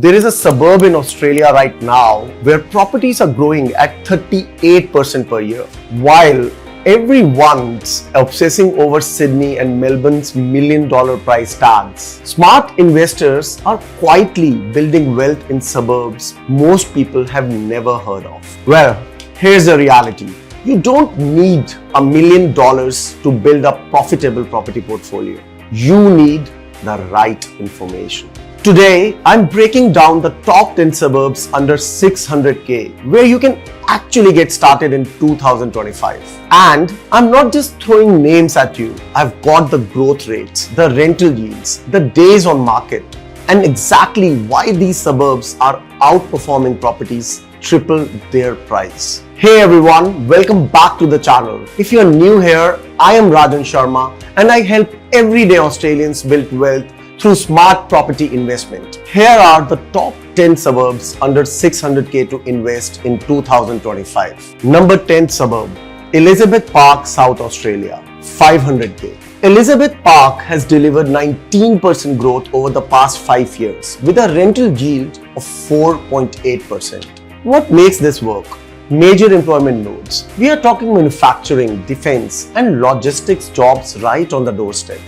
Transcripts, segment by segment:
There is a suburb in Australia right now where properties are growing at 38% per year, while everyone's obsessing over Sydney and Melbourne's million-dollar price tags. Smart investors are quietly building wealth in suburbs most people have never heard of. Well, here's the reality. You don't need $1 million to build a profitable property portfolio. You need the right information. Today, I'm breaking down the top 10 suburbs under 600K where you can actually get started in 2025. And I'm not just throwing names at you. I've got the growth rates, the rental yields, the days on market, and exactly why these suburbs are outperforming properties triple their price. Hey everyone, welcome back to the channel. If you're new here, I am Rajan Sharma and I help everyday Australians build wealth through smart property investment. Here are the top 10 suburbs under 600K to invest in 2025. Number 10 suburb, Elizabeth Park, South Australia, 500K. Elizabeth Park has delivered 19% growth over the past 5 years with a rental yield of 4.8%. What makes this work? Major employment nodes. We are talking manufacturing, defense, and logistics jobs right on the doorstep.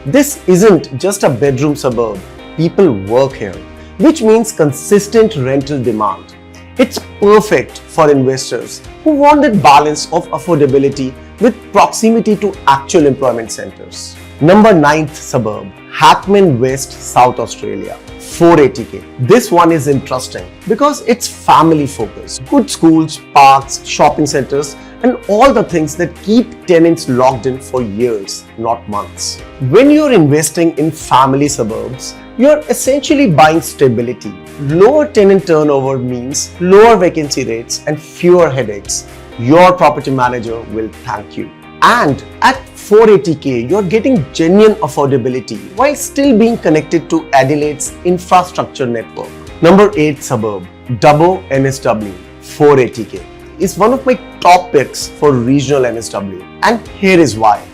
This isn't just a bedroom suburb. People work here, which means consistent rental demand. It's perfect for investors who want that balance of affordability with proximity to actual employment centers. Number 9th suburb, Hackman West, South Australia, 480K. This one is interesting because it's family focused. Good schools, parks, shopping centers, and all the things that keep tenants locked in for years, not months. When you're investing in family suburbs, you're essentially buying stability. Lower tenant turnover means lower vacancy rates and fewer headaches. Your property manager will thank you. And at 480K, you're getting genuine affordability while still being connected to Adelaide's infrastructure network. Number 8 suburb, Dubbo NSW, 480K. Is one of my top picks for regional NSW, and here is why.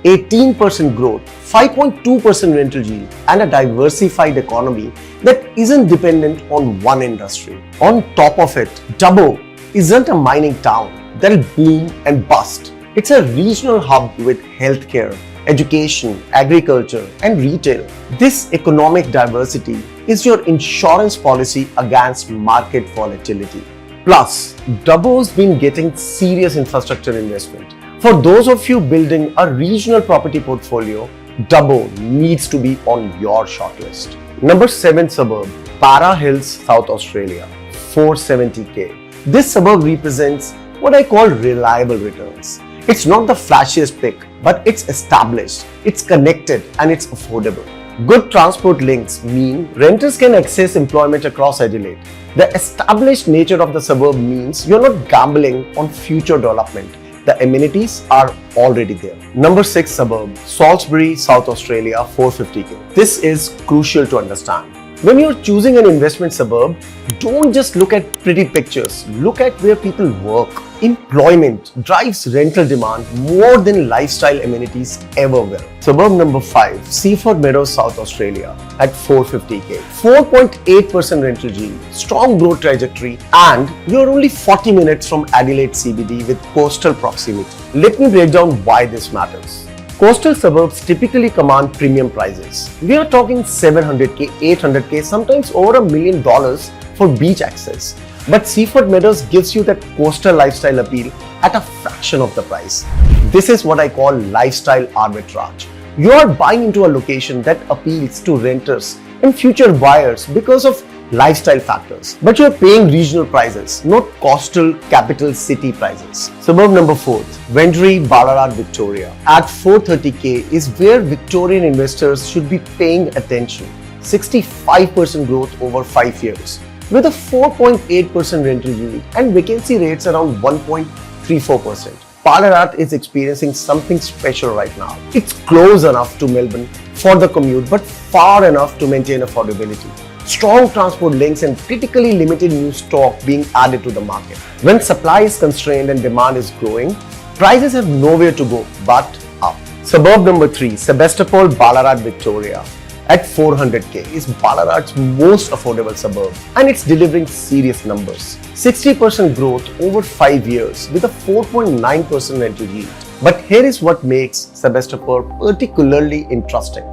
18% growth, 5.2% rental yield, and a diversified economy that isn't dependent on one industry. On top of it, Dubbo isn't a mining town that'll boom and bust. It's a regional hub with healthcare, education, agriculture, and retail. This economic diversity is your insurance policy against market volatility. Plus, Dubbo's been getting serious infrastructure investment. For those of you building a regional property portfolio, Dubbo needs to be on your shortlist. Number 7 suburb, Para Hills, South Australia, 470K. This suburb represents what I call reliable returns. It's not the flashiest pick, but it's established, it's connected, and it's affordable. Good transport links mean renters can access employment across Adelaide. The established nature of the suburb means you're not gambling on future development. The amenities are already there. Number 6 suburb, Salisbury, South Australia, 450K. This is crucial to understand. When you're choosing an investment suburb, don't just look at pretty pictures, look at where people work. Employment drives rental demand more than lifestyle amenities ever will. Suburb number 5, Seaford Meadows, South Australia at 450K. 4.8% rental yield, strong growth trajectory, and you're only 40 minutes from Adelaide CBD with coastal proximity. Let me break down why this matters. Coastal suburbs typically command premium prices. We are talking 700K, 800K, sometimes over $1 million for beach access. But Seaford Meadows gives you that coastal lifestyle appeal at a fraction of the price. This is what I call lifestyle arbitrage. You are buying into a location that appeals to renters and future buyers because of lifestyle factors. But you're paying regional prices, not coastal capital city prices. Suburb number 4, Vendouree, Ballarat, Victoria at 430K is where Victorian investors should be paying attention. 65% growth over 5 years with a 4.8% rental yield and vacancy rates around 1.34%. Ballarat is experiencing something special right now. It's close enough to Melbourne for the commute, but far enough to maintain affordability. Strong transport links and critically limited new stock being added to the market. When supply is constrained and demand is growing, prices have nowhere to go but up. Suburb number 3, Sebastopol, Ballarat, Victoria at 400k is Balaraj's most affordable suburb, and it's delivering serious numbers. 60% growth over 5 years with a 4.9% rental yield. But here is what makes Sebastopol particularly interesting.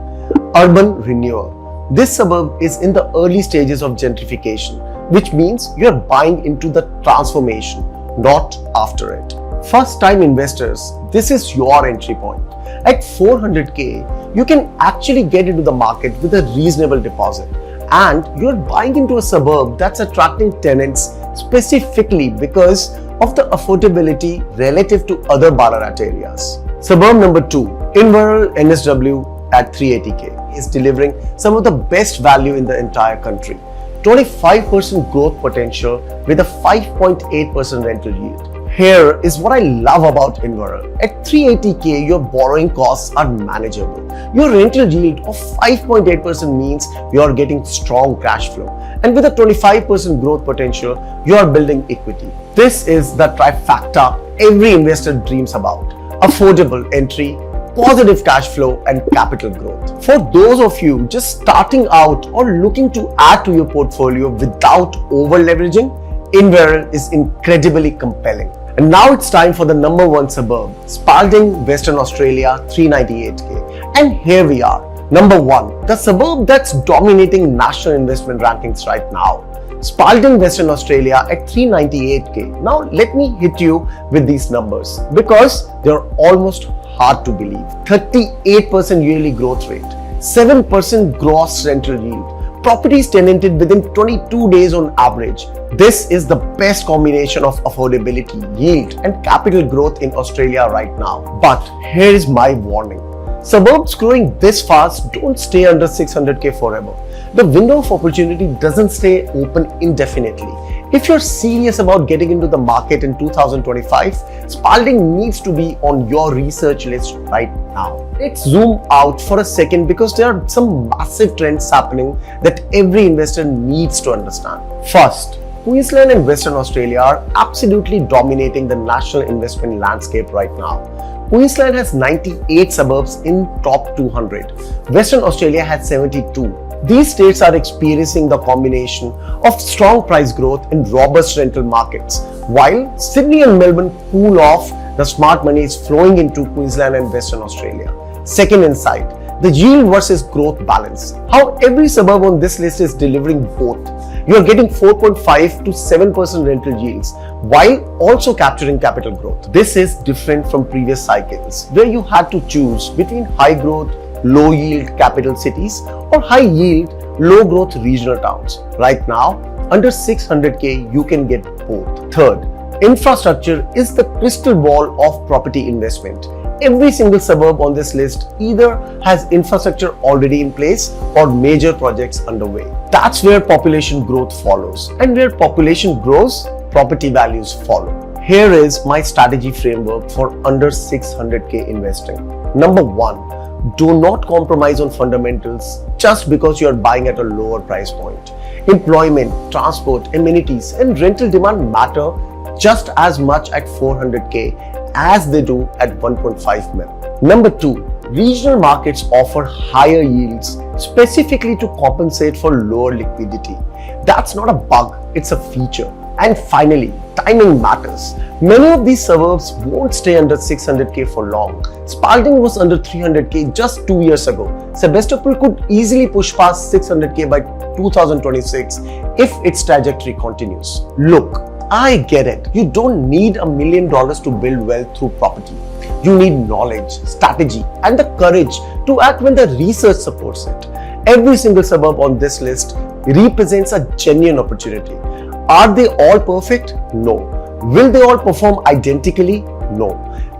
Urban renewal. This suburb is in the early stages of gentrification, which means you're buying into the transformation, not after it. First-time investors, this is your entry point. At 400k, you can actually get into the market with a reasonable deposit, and you're buying into a suburb that's attracting tenants specifically because of the affordability relative to other Ballarat areas. Suburb number 2, Inverell NSW at 380k is delivering some of the best value in the entire country. 25% growth potential with a 5.8% rental yield. Here is what I love about Inverell. At 380k, your borrowing costs are manageable. Your rental yield of 5.8% means you are getting strong cash flow. And with a 25% growth potential, you are building equity. This is the trifecta every investor dreams about. Affordable entry, positive cash flow, and capital growth. For those of you just starting out or looking to add to your portfolio without over-leveraging, Inverell is incredibly compelling. And now it's time for the number 1 suburb, Spalding, Western Australia, 398k. And here we are, number 1, the suburb that's dominating national investment rankings right now. Spalding, Western Australia at 398k. Now let me hit you with these numbers because they're almost hard to believe. 38% yearly growth rate, 7% gross rental yield, properties tenanted within 22 days on average. This is the best combination of affordability, yield, and capital growth in Australia right now. But here is my warning. Suburbs growing this fast don't stay under 600k forever. The window of opportunity doesn't stay open indefinitely. If you're serious about getting into the market in 2025, Spalding needs to be on your research list right now. Let's zoom out for a second because there are some massive trends happening that every investor needs to understand. First, Queensland and Western Australia are absolutely dominating the national investment landscape right now. Queensland has 98 suburbs in top 200. Western Australia has 72. These states are experiencing the combination of strong price growth and robust rental markets. While Sydney and Melbourne cool off, the smart money is flowing into Queensland and Western Australia. Second insight, the yield versus growth balance. How every suburb on this list is delivering both. You are getting 4.5 to 7% rental yields while also capturing capital growth. This is different from previous cycles where you had to choose between high growth, low yield capital cities or high yield, low growth regional towns. Right now, under 600k, you can get both. Third, infrastructure is the crystal ball of property investment. Every single suburb on this list either has infrastructure already in place or major projects underway. That's where population growth follows. And where population grows, property values follow. Here is my strategy framework for under 600k investing. Number 1, do not compromise on fundamentals just because you are buying at a lower price point. Employment, transport, amenities, and rental demand matter just as much at 400k as they do at 1.5 mil. Number 2, regional markets offer higher yields specifically to compensate for lower liquidity. That's not a bug, it's a feature. And finally, timing matters. Many of these suburbs won't stay under 600k for long. Spalding was under 300k just 2 years ago. Sebastopol could easily push past 600k by 2026 if its trajectory continues. Look, I get it. You don't need $1 million to build wealth through property. You need knowledge, strategy, and the courage to act when the research supports it. Every single suburb on this list represents a genuine opportunity. Are they all perfect? No. Will they all perform identically? No.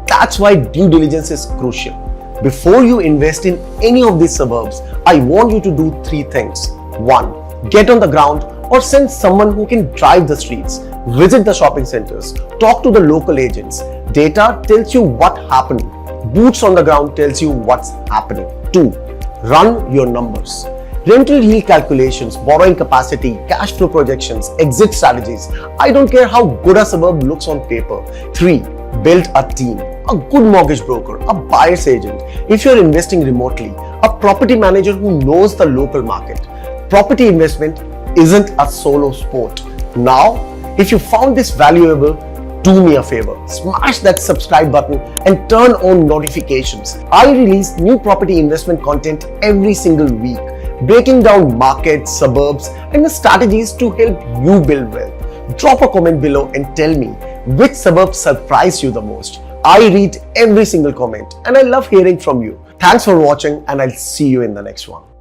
That's why due diligence is crucial. Before you invest in any of these suburbs, I want you to do 3 things. 1. Get on the ground or send someone who can drive the streets. Visit the shopping centers. Talk to the local agents. Data tells you what happened. Boots on the ground tells you what's happening. 2. Run your numbers. Rental yield calculations, borrowing capacity, cash flow projections, exit strategies. I don't care how good a suburb looks on paper. 3. build a team, a good mortgage broker, a buyer's agent. If you're investing remotely, a property manager who knows the local market. Property investment isn't a solo sport. Now, if you found this valuable, do me a favor, smash that subscribe button and turn on notifications. I release new property investment content every single week, breaking down markets, suburbs, and the strategies to help you build wealth. Drop a comment below and tell me which suburb surprised you the most. I read every single comment and I love hearing from you. Thanks for watching and I'll see you in the next one.